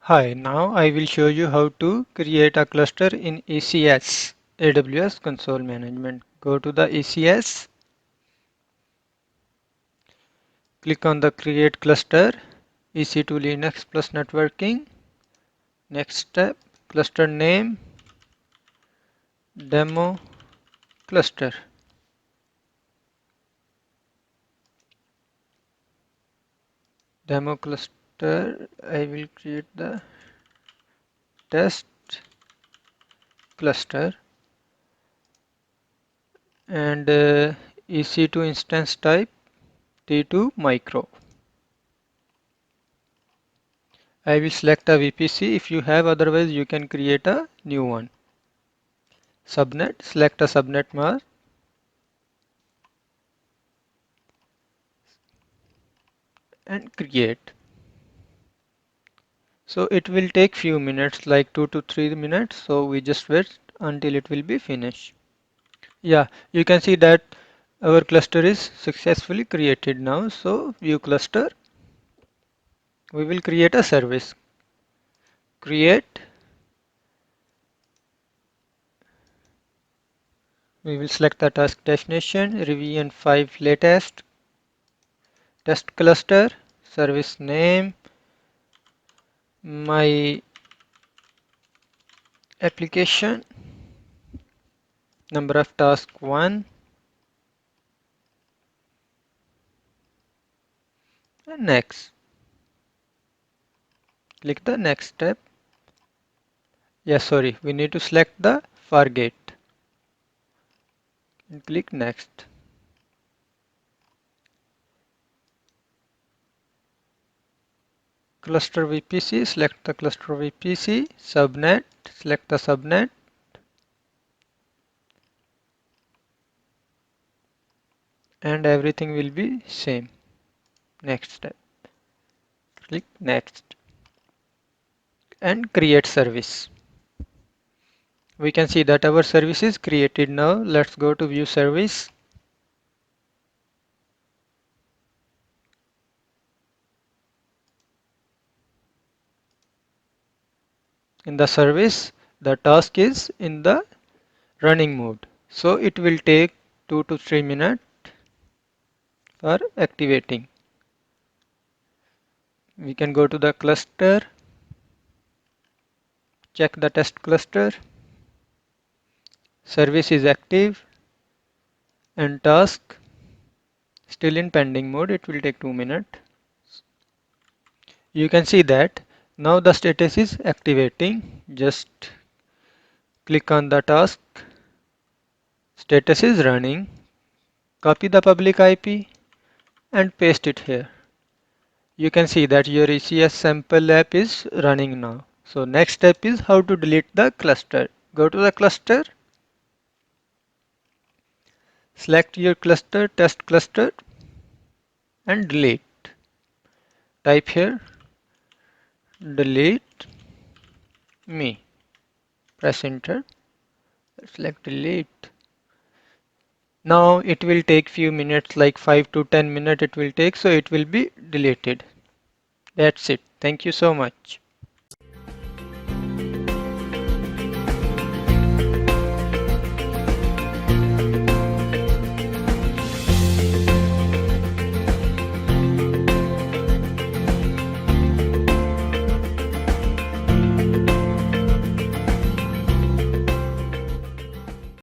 Hi, now I will show you how to create a cluster in ECS, AWS Console Management. Go to the ECS, click on the Create Cluster, EC2 Linux plus Networking. Next step, cluster name, demo cluster. Demo cluster, I will create the test cluster and EC2 instance type T2 micro. I will select a VPC if you have, otherwise you can create a new one. Subnet, select a subnet mask and create. So it will take few minutes, like 2 to 3 minutes. So we just wait until it will be finished. Yeah, you can see that our cluster is successfully created now. So view cluster, we will create a service. Create, we will select the task destination, revision 5 latest, test cluster, service name, my application, number of task 1, and next. Click the next step. Yes, sorry, we need to select the forget and click next. Cluster VPC, select the cluster VPC, subnet, select the subnet, and everything will be same. Next step. Click next and create service. We can see that our service is created now. Let's go to view service. In the service, the task is in the running mode. So it will take 2 to 3 minutes for activating. We can go to the cluster, check the test cluster, service is active, and task still in pending mode. It will take 2 minutes. You can see that now the status is activating. Just click on the task, status is running, copy the public IP and paste it here. You can see that your ECS sample app is running now. So next step is how to delete the cluster. Go to the cluster, select your cluster, test cluster, and delete. Type here delete me. Press enter. Select delete. Now it will take few minutes, like 5 to 10 minutes it will take, so it will be deleted. That's it. Thank you so much.